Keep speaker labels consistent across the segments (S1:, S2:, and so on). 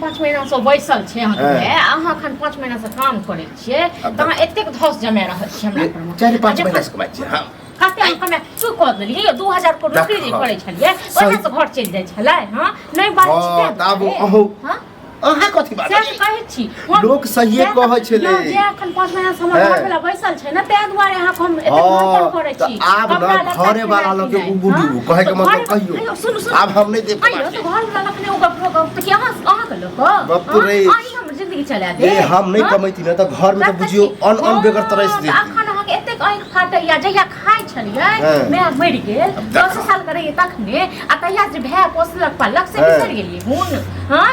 S1: 4-5 महीना से बैसल छै अहाँ खन 5 महीना से काम करे छियै त अहाँ एतेक धस जमा रहल छी हमरा पर
S2: 4-5 महीना से कमाइ छियै
S1: कते हम कमाइ तू कह देलियै 2000 को नौकरी जे करै छलियै ओहे से घर चलि जाइ छलै हां नै बात छै
S2: त अब अहू अहाँ कथि बात
S1: से कहै छी
S2: लोक सही कहै छले
S1: जे एखन 5 महीना से हमर घर वाला बैसल छै न तै दुआरे अहाँ हम एतेक काम करै छी
S2: आब न घरे वाला लोग के बुडू कहे के मतलब कहियो आब हम नै देख पाइ
S1: तो घर वाला के ओ गप त कि अहाँ के लोक
S2: गप तो रे
S1: आई हमर जिंदगी चला दे
S2: ए हम नै कमैती न त घर में त बुझियो अन बेगर तरह से देती
S1: अखन अहाँ के एतेक आंख फाटैया जहिया खाइ छलियै मैं मरि गेल 10 साल करे तखने आ तहिया जे भै पोसलक पालक से बिसर गेलियै हुन हां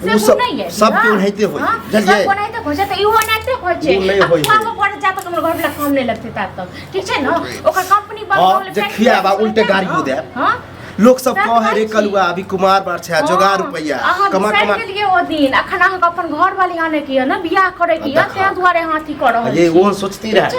S1: सब
S2: क्यों होते हो
S1: जल्दी सब बनाइते खोजे त इहो नाइते खोजे अब पड़ जात हमर घर वाला काम नै लगते तब ठीक छै न ओकर कंपनी बंद होले
S2: देखिया बा उल्टे गाड़ी हो दे हां लोग सब कहे रे कलुआ अभी कुमार बार छै जोगा रुपैया कमा
S1: के लिए ओ दिन अखन अहाँ अपन घर वाली आने के न बियाह करे के ते दुआरे हाथी कर रहल
S2: ये वो सोचती रहे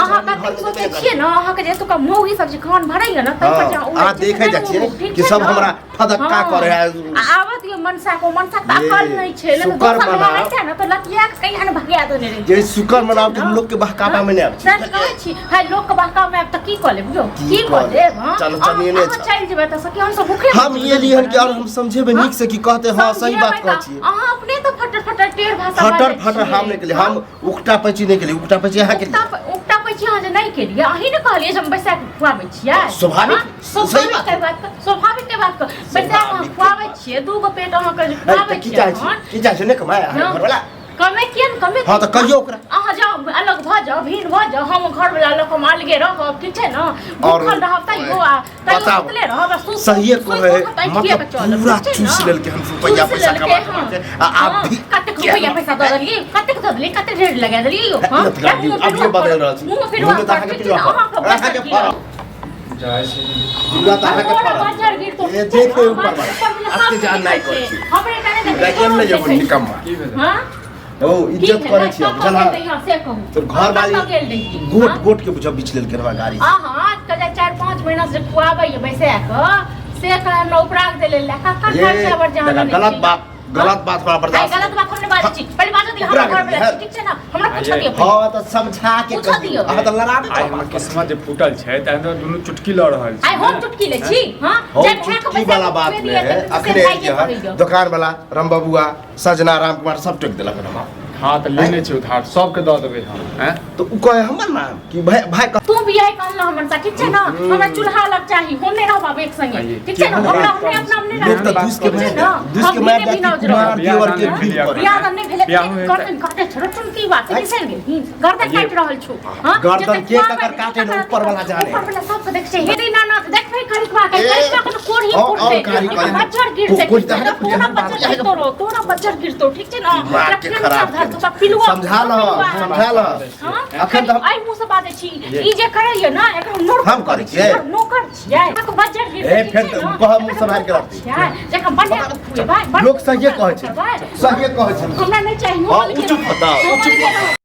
S1: अहाँ का सोचै छियै न अहाँ के जे तो मौगी सब जे खान भरैया न तै पर
S2: आ देखै जा छियै कि सब हमरा फदक्का करे है
S1: आवत यो मनसा को मनसा त अकल नै छै न तो समझ न तो लतिया के कहीं न भगिया दो ने
S2: जे शुक्र मनाओ के लोग के बहकावा में नै आब
S1: सच कहै छी है लोग के बहकावा में त की क लेब जो की क लेब हां
S2: चल चलिए ने
S1: चल जेबे त सकी हम सब भूखे
S2: हम ये लिहन के और हम समझेबे नीक से कि कहते हां सही बात कहै छी
S1: अहाँ अपने तो फटर टेढ़ भाषा
S2: फटर हम नै के लिए हम उकटा पैची नै के लिए उकटा पैची अहाँ के
S1: उकटा पैची अहाँ जे नै के लिए अहीं ने कहलिए हम बैसा के खुआबै छियै
S2: स्वाभाविक
S1: के बात बैसा के खुआबै छियै दू गो पेट अहाँ के खुआबै छियै
S2: की चाहे छै ने कमाय घर वाला
S1: कमे कियन कमे
S2: हां त कहियो ओकरा
S1: अहाँ जाओ अलग भ जाओ भीड़ भ जाओ हम घर वाला लोग हम अलगे रहब ठीक छै न भूखल रहब तै हो तै रहब
S2: सही कहे मतलब पूरा चूस लेल के हम रुपया पैसा कमा आप भी
S1: कते रुपया पैसा द देलिए कते रेट लगा देलिए हां
S2: अब ये बदल रहल छी मुंह त अहाँ के पिलवा जय श्री दुर्गा तारा के फरा ये देखे ऊपर आपके जान नहीं कर छी
S1: हमरे काने
S2: देखे हम ले जब निकम्मा हां ओ इज्जत करे छी चला तो घर वाली गोट के बुझा बिच लेल के रवा गाड़ी
S1: हां कजा 4-5 महीना से खुआबै बैसा क से का हमरा उपराग दे ले का खर्चा बर जहां
S2: गलत बात पर बर्दाश्त
S1: गलत बात हमने बात छी पहले बात दी हमरा घर वाला ठीक छै ना हमरा पूछ दियो
S2: हां त समझा के कहियो अहाँ त लड़ा
S3: आई हमर किस्मत जे फूटल छै त दुनु चुटकी ल रहल छै
S1: आई हम चुटकी ले छी हां
S2: जब की वाला बात में अखने जे दुकान वाला राम बबुआ सजना राम कुमार सब टोक देलक ना
S3: हां त लेने छै उधार सब के द देबे हम हैं
S2: तो उ कहे हमर नाम कि भाई
S1: तू बियाह कर ल हमर सा ठीक छै ना हमरा चूल्हा लग चाही हम नै रहब एक संगे ठीक छै ना हमरा अपने
S2: लोग त दूस के मैं कुमार देवर के भी
S1: बियाह नै भेले गर्दन काटे छोड़ चुनकी बात कैसे गेल गर्दन काट रहल छु हां
S2: गर्दन के ककर काटे न ऊपर वाला जाने
S1: ऊपर वाला सब देख छै हेदी ना ना देखबै करिकवा के कोढ़ी कोढ़े बच्चर गिर से तोरा बच्चर गिर तो ठीक छै ना
S2: समझा लो
S1: अखन त आई मुंह से बात छी ई जे करैय ना एकरा नोर
S2: हम करै छियै
S1: नौकर छियै तो बजर गिर
S2: ए फिर कह मुंह संभाल के रखती
S1: जका बढ़िया खुए भाई
S2: लोग सही कहै छै
S1: हमरा नै चाहिए
S2: चुप बताओ